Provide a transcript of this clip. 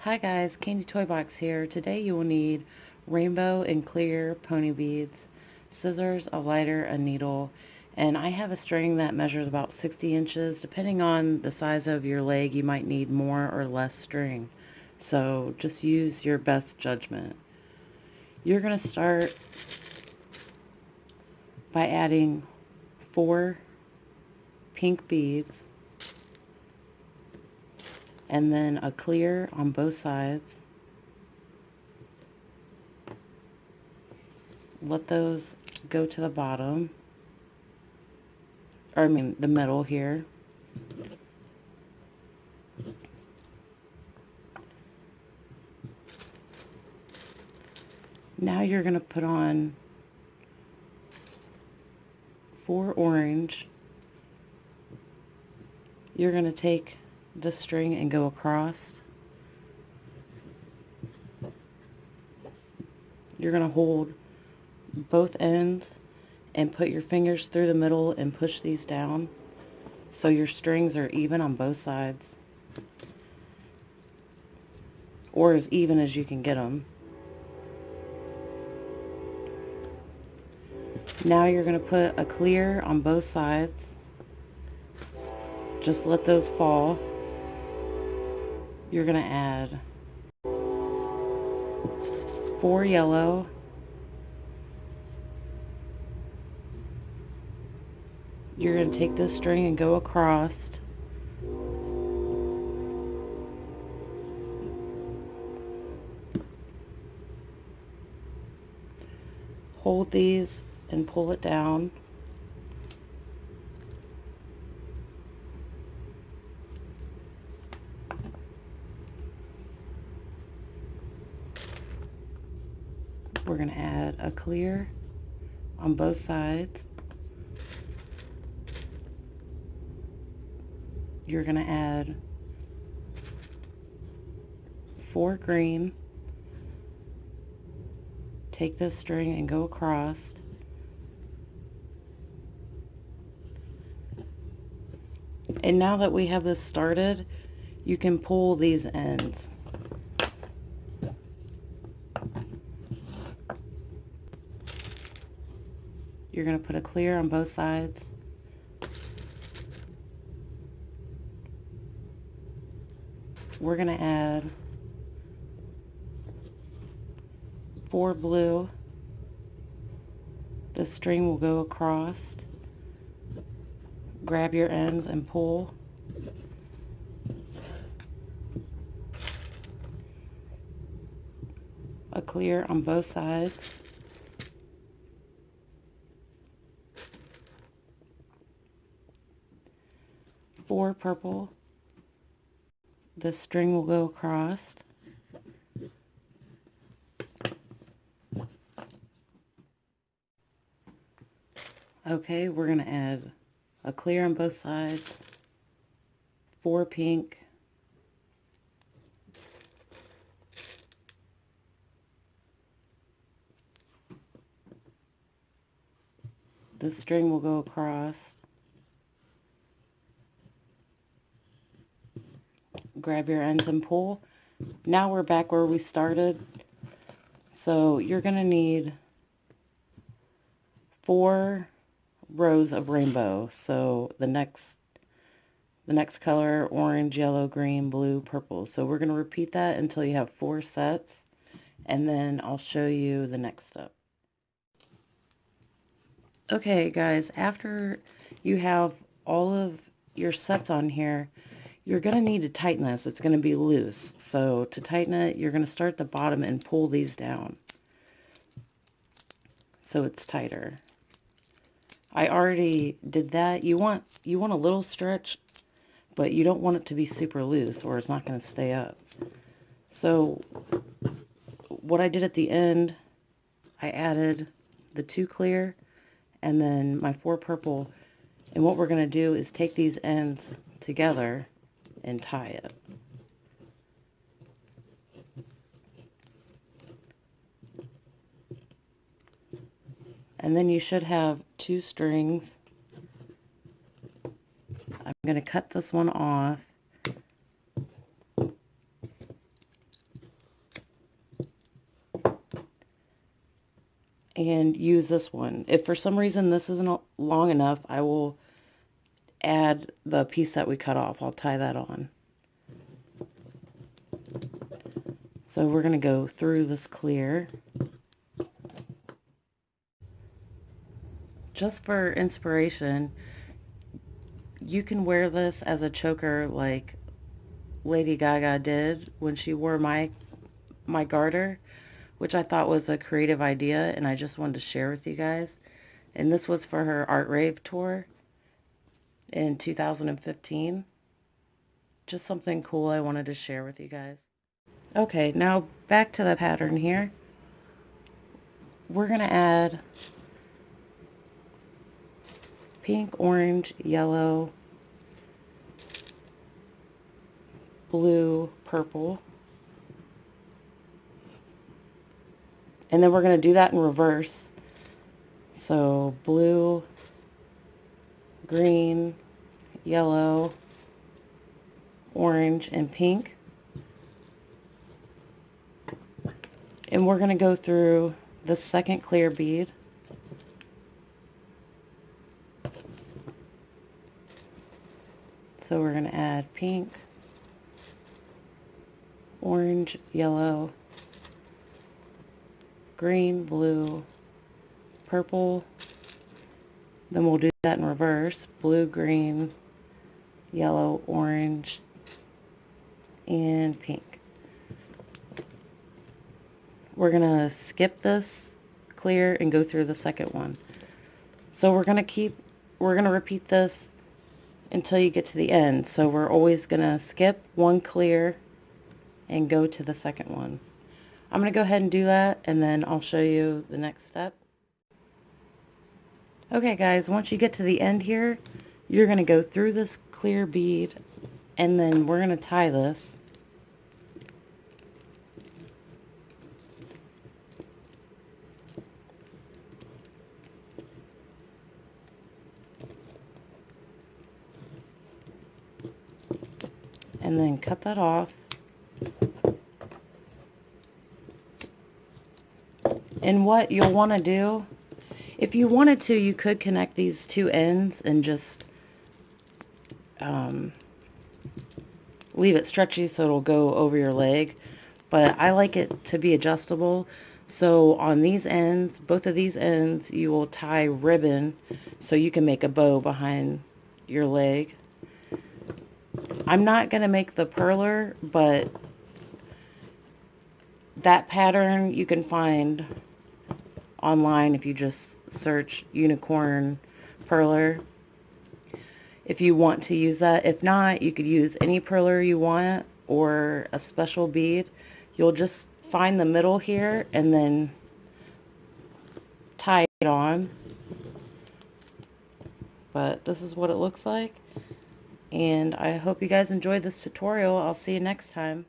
Hi guys, Candy Toy Box here. Today you will need rainbow and clear pony beads, scissors, a lighter, a needle, and I have a string that measures about 60 inches. Depending on the size of your leg, you might need more or less string. So just use your best judgment. You're going to start by adding 4 pink beads and then a clear on both sides. Let those go to the bottom, or I mean the middle here. Now you're going to put on 4 orange. You're going to take the string and go across. You're going to hold both ends and put your fingers through the middle and push these down so your strings are even on both sides, or as even as you can get them. Now you're going to put a clear on both sides. Just let those fall. You're going to add 4 yellow, you're going to take this string and go across. Hold these and pull it down. We're going to add a clear on both sides. You're going to add 4 green. Take this string and go across. And now that we have this started, you can pull these ends. You're going to put a clear on both sides. We're going to add 4 blue. The string will go across. Grab your ends and pull. A clear on both sides. Four purple. The string will go across. Okay, we're going to add a clear on both sides, 4 pink, the string will go across, grab your ends and pull. Now we're back where we started, so you're going to need 4 rows of rainbow. So the next color, orange, yellow, green, blue, purple. So we're going to repeat that until you have 4 sets, and then I'll show you the next step. Okay guys, after you have all of your sets on here, you're going to need to tighten this. It's going to be loose. So to tighten it, you're going to start at the bottom and pull these down so it's tighter. I already did that. You want a little stretch, but you don't want it to be super loose or it's not going to stay up. So what I did at the end, I added the 2 clear and then my 4 purple, and what we're going to do is take these ends together and tie it. And then you should have 2 strings. I'm going to cut this one off and use this one. If for some reason this isn't long enough, I will add the piece that we cut off. I'll tie that on. So we're going to go through this clear. Just for inspiration, you can wear this as a choker like Lady Gaga did when she wore my garter, which I thought was a creative idea, and I just wanted to share with you guys. And this was for her Art Rave tour in 2015. Just something cool I wanted to share with you guys. Okay, now back to the pattern here. We're going to add pink, orange, yellow, blue, purple. And then we're going to do that in reverse. So blue, green, yellow, orange, and pink. And we're going to go through the second clear bead. So we're going to add pink, orange, yellow, green, blue, purple. Then we'll do that in reverse. Blue, green, yellow, orange, and pink. We're going to skip this clear and go through the second one. So we're going to repeat this until you get to the end. So we're always going to skip one clear and go to the second one. I'm going to go ahead and do that, and then I'll show you the next step. Okay guys, once you get to the end here, you're going to go through this clear bead, and then we're going to tie this. And then cut that off. And what you'll want to do, if you wanted to, you could connect these two ends and just leave it stretchy so it'll go over your leg. But I like it to be adjustable. So on these ends, both of these ends, you will tie ribbon so you can make a bow behind your leg. I'm not going to make the perler, but that pattern you can find online if you just search unicorn perler, if you want to use that. If not, you could use any perler you want or a special bead. You'll just find the middle here and then tie it on. But this is what it looks like. And I hope you guys enjoyed this tutorial. I'll see you next time.